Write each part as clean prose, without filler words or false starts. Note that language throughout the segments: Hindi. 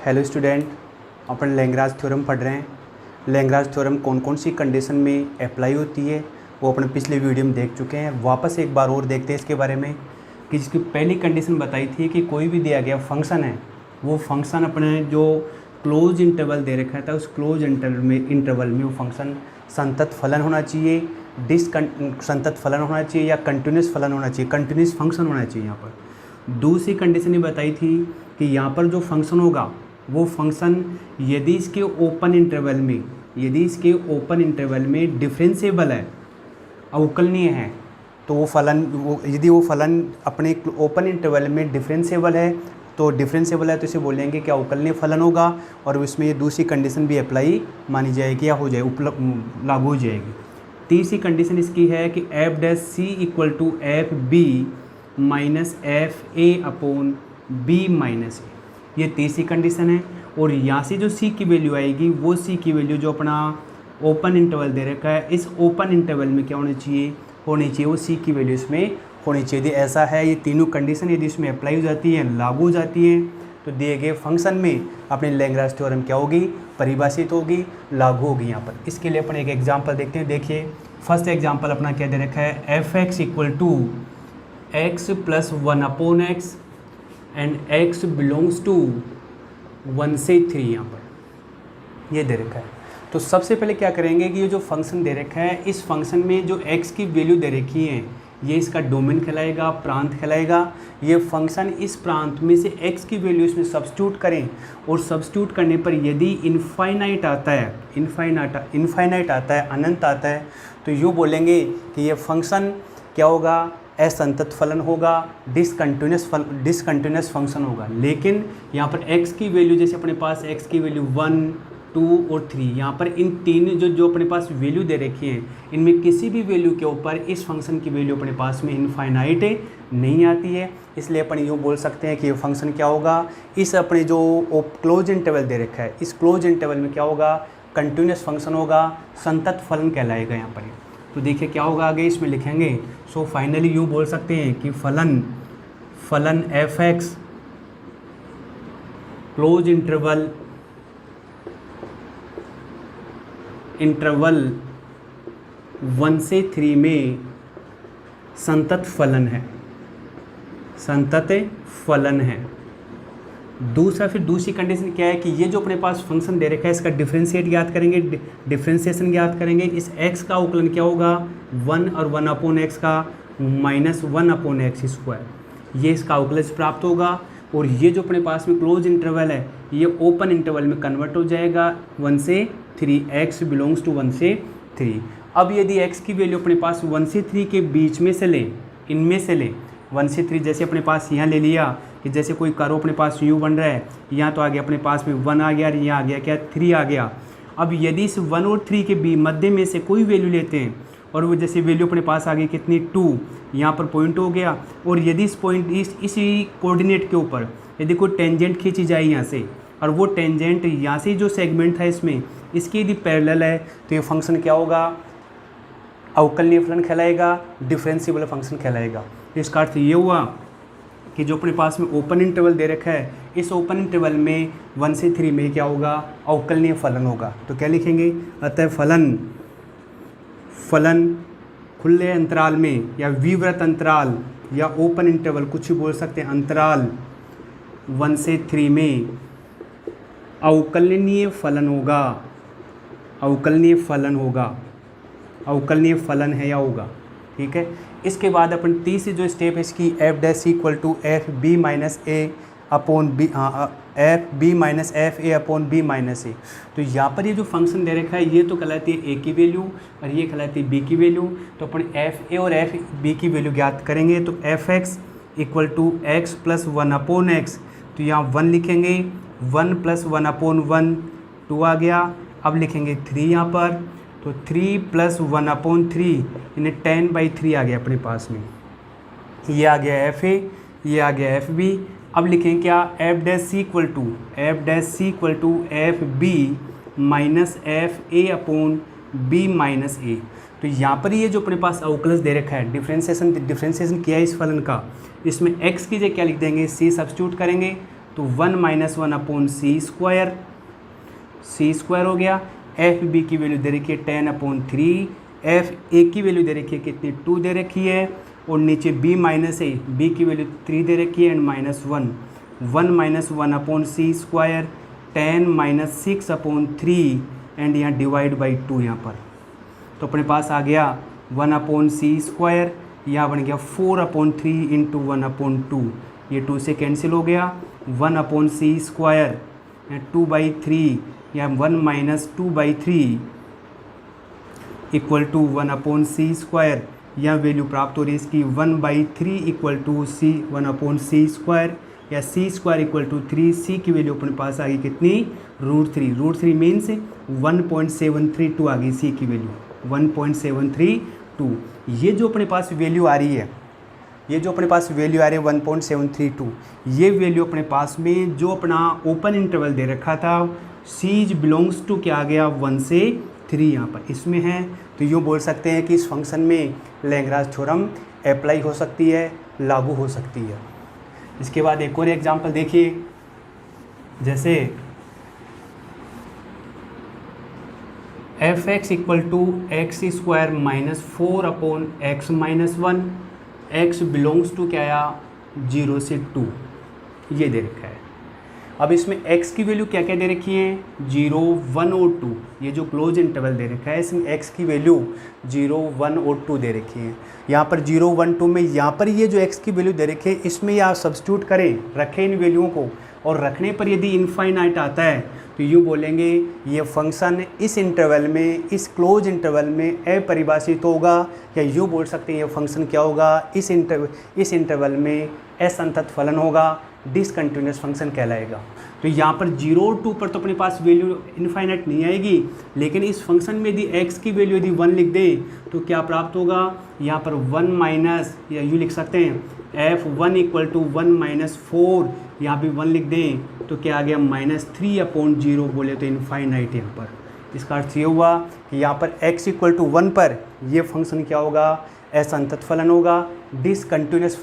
हेलो स्टूडेंट, अपन लैग्रांज थ्योरम पढ़ रहे हैं। लैग्रांज थ्योरम कौन कौन सी कंडीशन में अप्लाई होती है वो अपन पिछले वीडियो में देख चुके हैं। वापस एक बार और देखते हैं इसके बारे में कि जिसकी पहली कंडीशन बताई थी कि कोई भी दिया गया फंक्शन है, वो फंक्शन अपने जो क्लोज इंटरवल दे रखा था उस क्लोज इंटरवल में वो फंक्शन संतत फलन होना चाहिए, संतत फलन होना चाहिए या कंटिन्यूस फलन होना चाहिए, कंटिन्यूस फंक्शन होना चाहिए। यहाँ पर दूसरी कंडीशन ये बताई थी कि यहाँ पर जो फंक्शन होगा वो फंक्शन यदि इसके ओपन इंटरवल में डिफरेंशिएबल है, अवकलनीय है, तो यदि वो फलन अपने ओपन इंटरवल में डिफरेंशिएबल है तो इसे बोलेंगे कि अवकलनीय फलन होगा और उसमें ये दूसरी कंडीशन भी अप्लाई मानी जाएगी या हो जाए लागू हो जाएगी। तीसरी कंडीशन इसकी है कि f dash c equal to f b minus f a upon b minus a, ये तीसरी कंडीशन है। और यहाँ से जो सी की वैल्यू आएगी वो सी की वैल्यू जो अपना ओपन इंटरवल दे रखा है इस ओपन इंटरवल में क्या होनी चाहिए वो सी की वैल्यू इसमें होनी चाहिए। यदि ऐसा है, ये तीनों कंडीशन यदि इसमें अप्लाई हो जाती है, लागू हो जाती है, तो दिए गए फंक्शन में अपनी लैग्रांज थ्योरम क्या होगी, परिभाषित होगी, लागू होगी। यहाँ पर इसके लिए अपन एक एग्जांपल देखते हैं। देखिए फर्स्ट एग्जांपल अपना क्या दे रखा है, f x equal to x plus 1 upon x and x belongs to 1 से 3, यहाँ पर ये दे रखा है। तो सबसे पहले क्या करेंगे कि ये जो फंक्शन दे रखा है इस फंक्शन में जो x की वैल्यू दे रखी है ये इसका डोमेन कहलाएगा, प्रांत कहलाएगा। ये फंक्शन इस प्रांत में से x की वैल्यू इसमें सब्स्टिट्यूट करें और सब्स्टिट्यूट करने पर यदि इनफाइनाइट आता है, अनंत आता है, तो यूँ बोलेंगे कि ये फंक्शन क्या होगा, असंतत फलन होगा, डिसकंटिन्यूस फंक्शन होगा। लेकिन यहाँ पर x की वैल्यू, जैसे अपने पास x की वैल्यू 1, 2 और 3, यहाँ पर इन तीन जो अपने पास वैल्यू दे रखी हैं इनमें किसी भी वैल्यू के ऊपर इस फंक्शन की वैल्यू अपने पास में इनफाइनाइट नहीं आती है। इसलिए अपन यूँ बोल सकते हैं कि ये फंक्शन क्या होगा, इस अपने जो क्लोज इंटरवल दे रखा है इस क्लोज इंटरवल में क्या होगा, कंटिन्यूस फंक्शन होगा, संतत फलन कहलाएगा यहाँ पर। तो देखिए क्या होगा आगे इसमें लिखेंगे। सो फाइनली यूँ बोल सकते हैं कि फलन एफ एक्स क्लोज इंटरवल 1 से 3 में संतत फलन है। दूसरी कंडीशन क्या है कि ये जो अपने पास फंक्शन दे रखा है इसका डिफरेंशिएशन ज्ञात करेंगे। इस x का अवकलन क्या होगा, 1 और 1 अपॉन एक्स का माइनस 1 अपॉन एक्स स्क्वायर, ये इसका अवकलन प्राप्त होगा। और ये जो अपने पास में क्लोज इंटरवल है ये ओपन इंटरवल में कन्वर्ट हो जाएगा 1 से 3, x बिलोंग्स टू 1 से 3। अब यदि x की वैल्यू अपने पास 1 से 3 के बीच में से लें, इनमें से लें 1 से 3, जैसे अपने पास यहाँ ले लिया कि जैसे कोई कर्व अपने पास u बन रहा है, यहाँ तो आ गया अपने पास में 1 आ गया और यहाँ आ गया क्या 3 आ गया। अब यदि इस 1 और 3 के मध्य में से कोई वैल्यू लेते हैं और वो जैसे वैल्यू अपने पास आ गई कितनी 2, यहाँ पर पॉइंट हो गया। और यदि इसी कोऑर्डिनेट के ऊपर यदि कोई टेंजेंट खींची जाए यहाँ से और वो टेंजेंट यहाँ से जो सेगमेंट है इसमें इसकी यदि पैरेलल है तो ये फंक्शन क्या होगा, अवकलनीय फलन कहलाएगा, डिफरेंशिएबल फंक्शन कहलाएगा। इसका अर्थ ये हुआ कि जो अपने पास में ओपन इंटरवल दे रखा है इस ओपन इंटरवल में 1 से 3 में क्या होगा, अवकलनीय फलन होगा। तो क्या लिखेंगे, अतः फलन खुले अंतराल में या विवृत अंतराल या ओपन इंटरवल कुछ भी बोल सकते हैं, अंतराल 1 से 3 में अवकलनीय फलन है या होगा। ठीक है, इसके बाद अपन तीसरी जो स्टेप है इसकी f dash equal to f b minus a upon b minus a. तो यहाँ पर ये जो फंक्शन दे रखा है ये तो कहलाती है ए की वैल्यू और ये कहलाती है बी की वैल्यू। तो अपन एफ ए और एफ बी की वैल्यू ज्ञात करेंगे। तो f x equal to x plus 1 upon x, तो यहाँ 1 लिखेंगे, 1 प्लस 1 अपॉन 1 2 आ गया। अब लिखेंगे 3 यहाँ पर, तो 3 प्लस 1 अपॉन 3 यानी 10/3 आ गया अपने पास में। ये आ गया एफ ए, ये आ गया एफ बी। अब लिखें क्या, f dash c equal to f b minus f a upon b minus a. तो यहाँ पर ये जो अपने पास अवकलज दे रखा है, डिफ्रेंशिएशन किया है इस फलन का, इसमें x की जगह क्या लिख देंगे, c सब्स्टिट्यूट करेंगे तो 1 - 1 अपॉन सी स्क्वायर हो गया। एफ बी की वैल्यू दे रखी है 10/3, एफ ए की वैल्यू दे रखी है कितनी 2 दे रखी है, और नीचे बी माइनस ए, बी की वैल्यू 3 दे रखी है and -1, 1 - 1 upon c square, 10 - 6/3 and यहाँ डिवाइड बाई 2 यहाँ पर। तो अपने पास आ गया 1/c², यहाँ बन गया 4/3 इंटू 1/2, ये 2 से कैंसिल हो गया, 1/c² 2/3, या 1 - 2/3 इक्वल टू 1/c², यह वैल्यू प्राप्त हो रही है इसकी 1/3 इक्वल टू सी 1/c², या c² इक्वल टू 3, सी की वैल्यू अपने पास आ गई कितनी √3 मीन्स 1.732 आ गई सी की वैल्यू 1.732। ये जो अपने पास वैल्यू आ रही है, ये जो अपने पास वैल्यू आ रही है 1.732, ये वैल्यू अपने पास में जो अपना ओपन इंटरवल दे रखा था सीज बिलोंग्स टू क्या आ गया 1 से 3 यहाँ पर इसमें है। तो यूँ बोल सकते हैं कि इस फंक्शन में लैग्रांज थ्योरम अप्लाई हो सकती है, लागू हो सकती है। इसके बाद एक और एग्जांपल देखिए, जैसे f(x) equal to x² - 4/x-1, x belongs to क्या आया 0 से 2, ये दे रखा है। अब इसमें x की वैल्यू क्या क्या दे रखी है 0, 1 और 2, ये जो क्लोज इंटरवल दे रखा है इसमें x की वैल्यू 0, 1 और 2 दे रखी है। यहाँ पर 0, 1, 2 में यहाँ पर ये जो x की वैल्यू दे रखी है इसमें आप सब्स्टिट्यूट करें, रखें इन वैल्यूओं को, और रखने पर यदि इनफाइनाइट आता है तो यूँ बोलेंगे ये फंक्शन इस इंटरवल में, इस क्लोज इंटरवल में अपरिभाषित होगा, या यूँ बोल सकते हैं ये फंक्शन क्या होगा इस इंटरवल में असंतत फलन होगा, डिसकंटिन्यूअस फंक्शन कहलाएगा। तो यहाँ पर 0 और 2 पर तो अपने पास वैल्यू इनफाइनाइट नहीं आएगी, लेकिन इस फंक्शन में यदि x की वैल्यू यदि 1 लिख दे तो क्या प्राप्त होगा, यहाँ पर 1 माइनस, या यूँ लिख सकते हैं f1 इक्वल टू 1 - 4, यहाँ भी 1 लिख दें तो क्या आ गया -3/0, बोले तो इनफाइनाइट यहाँ पर। इसका अर्थ ये हुआ कि यहाँ पर x इक्वल टू 1 पर ये फंक्शन क्या होगा असंतत फलन होगा, डिसकंटिन्यूअस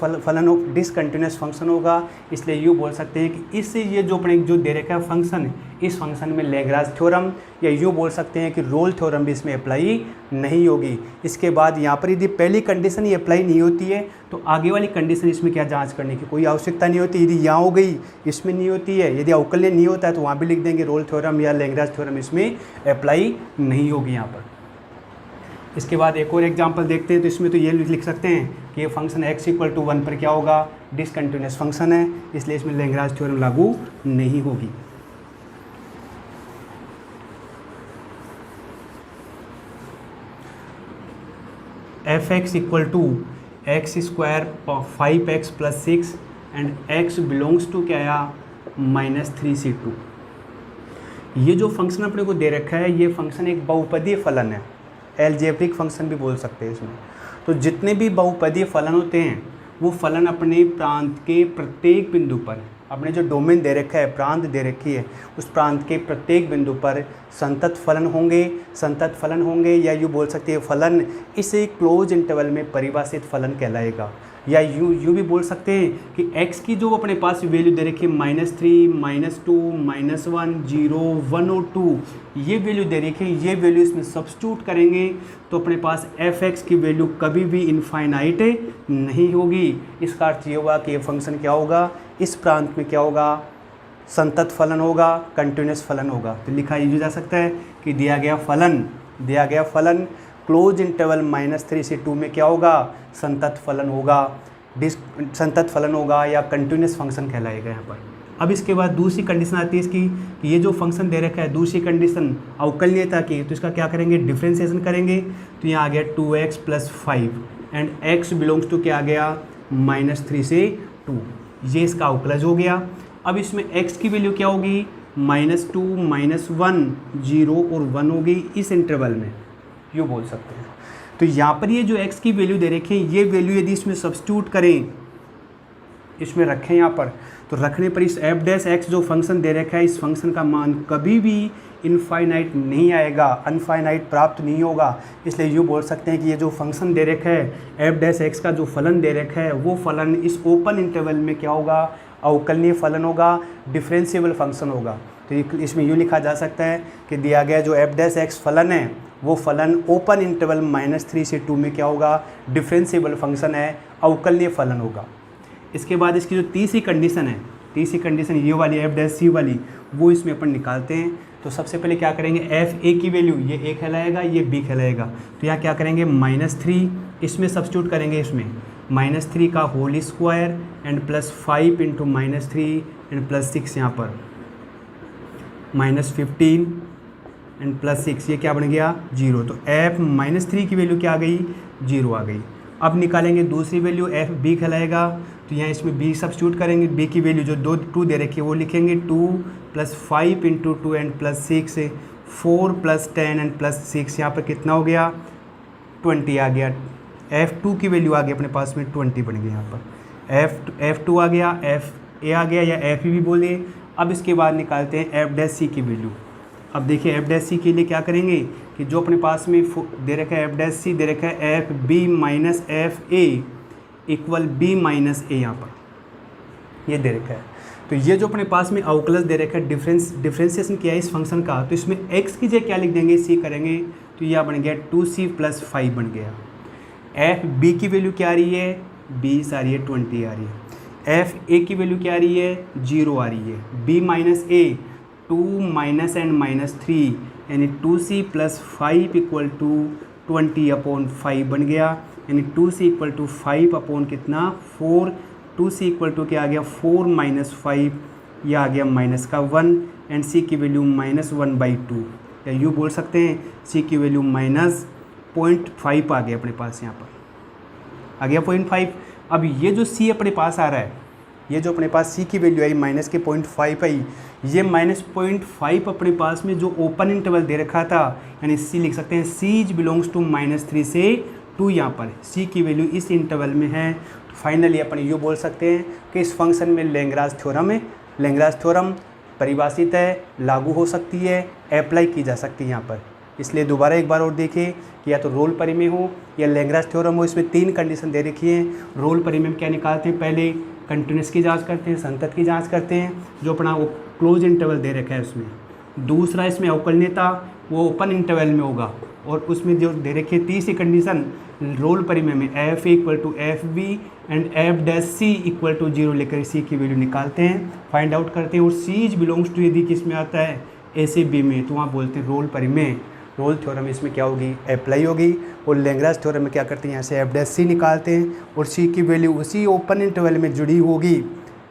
फंक्शन होगा। इसलिए यूँ बोल सकते हैं कि इससे ये जो अपने जो दे रखा है फंक्शन, इस फंक्शन में लैग्रांज थ्योरम, या यूँ बोल सकते हैं कि रोल थ्योरम भी इसमें अप्लाई नहीं होगी। इसके बाद यहाँ पर यदि पहली कंडीशन ये अप्लाई नहीं होती है तो आगे वाली कंडीशन इसमें क्या जांच करने की कोई आवश्यकता नहीं होती। यदि यहाँ हो गई इसमें नहीं होती है, यदि अवकल्य नहीं होता है तो वहाँ भी लिख देंगे रोल थ्योरम या लैग्रांज थ्योरम इसमें अप्लाई नहीं होगी यहाँ पर। इसके बाद एक और एग्जांपल देखते हैं, तो इसमें तो ये लिख सकते हैं कि ये फंक्शन x इक्वल टू 1 पर क्या होगा डिसकंटिन्यूअस फंक्शन है, इसलिए इसमें लैग्रांज थ्योरम लागू नहीं होगी। f(x) equal to x² 5x + 6 and x belongs to क्या आया -3 से 2। ये जो फंक्शन अपने को दे रखा है ये फंक्शन एक बहुपदीय फलन है, एलजेब्रिक फंक्शन भी बोल सकते हैं इसमें। तो जितने भी बहुपदीय फलन होते हैं वो फलन अपने प्रांत के प्रत्येक बिंदु पर, अपने जो डोमेन दे रखा है, प्रांत दे रखी है, उस प्रांत के प्रत्येक बिंदु पर संतत फलन होंगे, या यूँ बोल सकते हैं फलन इसे क्लोज इंटरवल में परिभाषित फलन कहलाएगा। या यूँ भी बोल सकते हैं कि x की जो अपने पास वैल्यू दे रखी है -3, -2, -1, 0, 1 और 2, ये वैल्यू दे रखी है, ये वैल्यू इसमें सब्स्टिट्यूट करेंगे तो अपने पास f(x) की वैल्यू कभी भी इनफाइनाइट नहीं होगी। इसका अर्थ ये हुआ कि ये फंक्शन क्या होगा इस प्रांत में क्या होगा संतत फलन होगा, कंटिन्यूअस फलन होगा। तो लिखा ये जा सकता है कि दिया गया फलन क्लोज इंटरवल -3 से 2 में क्या होगा संतत फलन होगा या कंटिन्यूअस फंक्शन कहलाएगा यहाँ पर। अब इसके बाद दूसरी कंडीशन आती है इसकी कि ये जो फंक्शन दे रखा है दूसरी कंडीशन अवकलनीयता की, तो इसका क्या करेंगे डिफ्रेंसिएशन करेंगे। तो यहाँ आ गया 2x + 5 and x belongs to क्या आ गया -3 से 2, ये इसका अवकलज हो गया। अब इसमें x की वैल्यू क्या होगी -2, -1, 0 और 1 होगी इस इंटरवल में, यूँ बोल सकते हैं। तो यहाँ पर ये जो x की वैल्यू दे रखी है ये वैल्यू यदि इसमें सब्स्टिट्यूट करें, इसमें रखें यहाँ पर, तो रखने पर इस f(x) जो फंक्शन दे रखा है इस फंक्शन का मान कभी भी इनफाइनाइट नहीं आएगा, अनफाइनाइट प्राप्त नहीं होगा। इसलिए यूँ बोल सकते हैं कि ये जो फंक्शन दे रखा है f(x) का जो फलन दे रखा है वो फलन इस ओपन इंटरवल में क्या होगा अवकलनीय फलन होगा, डिफरेंशिएबल फंक्शन होगा। तो इसमें यूँ लिखा जा सकता है कि दिया गया जो एफ डैश एक्स फलन है वो फलन ओपन इंटरवल -3 से 2 में क्या होगा, डिफरेंशिएबल फंक्शन है, अवकलनीय फलन होगा। इसके बाद इसकी जो तीसरी कंडीशन है, तीसरी कंडीशन ये वाली एफ डैश सी वाली, वो इसमें अपन निकालते हैं। तो सबसे पहले क्या करेंगे, एफ ए की वैल्यू ये ए कहलाएगा, ये बी कहलाएगा। तो यहाँ क्या करेंगे, -3 इसमें सब्स्टिट्यूट करेंगे, इसमें -3 का whole square and +5 into -3 and +6 यहाँ पर -15 एंड +6, ये क्या बन गया 0। तो एफ -3 की वैल्यू क्या आ गई, 0 आ गई। अब निकालेंगे दूसरी वैल्यू एफ बी कहलाएगा। तो यहाँ इसमें बी सब्स्टिट्यूट करेंगे, बी की वैल्यू जो 2 दे रखी है वो लिखेंगे 2 + 5 इंटू 2 एंड +6, 4 + 10 एंड +6, यहाँ पर कितना हो गया 20 आ गया। F2 की वैल्यू आ गई अपने पास में 20 बन गई। यहाँ पर F2 आ गया, F A आ गया या F भी बोलिए। अब इसके बाद निकालते हैं एफ डैश सी की वैल्यू। अब देखिए एफ डैश सी के लिए क्या करेंगे कि जो अपने पास में दे रखा है एफ डैश सी दे रखा है f b minus f a equal b minus a, यहाँ पर ये दे रखा है। तो ये जो अपने पास में अवकलज दे रखा है, डिफ्रेंसिएशन किया है इस फंक्शन का, तो इसमें x की जगह क्या लिख देंगे, c करेंगे। तो यह बन गया 2c + 5 बन गया। एफ बी की वैल्यू क्या आ रही है, 20 आ रही है, 20 आ रही है। एफ ए की वैल्यू क्या आ रही है, 0 आ रही है। B minus a 2 minus and -3 यानी 2c + 5 इक्वल टू 20/5 बन गया। यानी 2c = 5 अपॉन कितना 4, 2c = क्या आ गया 4 - 5, यह आ गया -1 एंड c की वैल्यू -1/2, या यूँ बोल सकते हैं c की वैल्यू -0.5 आ गया अपने पास, यहाँ पर आ गया 0.5। अब ये जो c अपने पास आ रहा है, ये जो अपने पास c की वैल्यू आई -0.5 आई, ये -0.5 अपने पास में जो ओपन इंटरवल दे रखा था, यानी c लिख सकते हैं c बिलोंग्स टू -3 से 2, यहाँ पर c की वैल्यू इस इंटरवल में है। तो फाइनली अपन यूँ बोल सकते हैं कि इस फंक्शन में लैग्रांज थ्योरम है, लैग्रांज थ्योरम परिभाषित है, लागू हो सकती है, अप्लाई की जा सकती है यहाँ पर। इसलिए दोबारा एक बार और देखिए कि या तो रोल परिमेय हो या लैग्रांज थ्योरम हो। इसमें 3 कंडीशन दे रखी है। रोल परिमेय में क्या निकालते हैं, पहले कंटिन्यूस की जांच करते हैं, संतत की जांच करते हैं, जो अपना वो क्लोज इंटरवल दे रखा है उसमें। दूसरा इसमें अवकलनीयता, वो ओपन इंटरवल में होगा। और उसमें जो दे रखी है तीसरी कंडीशन रोल परिमेय में f a = f b and f dash c = 0 लेकर सी की वैल्यू निकालते हैं, फाइंड आउट करते हैं। और सी बिलोंग्स टू यदि किस में आता है, ए से बी में, तो वहाँ बोलते हैं रोल परिमेय। रोल थ्योरम इसमें क्या होगी, अप्लाई होगी। और लैग्रांज थ्योरम में क्या करते हैं, यहाँ से एफ डैश सी निकालते हैं और सी की वैल्यू उसी ओपन इंटरवल में जुड़ी होगी,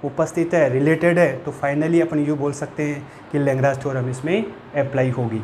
उपस्थित है, रिलेटेड है। तो फाइनली अपन यूँ बोल सकते हैं कि लैग्रांज थ्योरम इसमें अप्लाई होगी।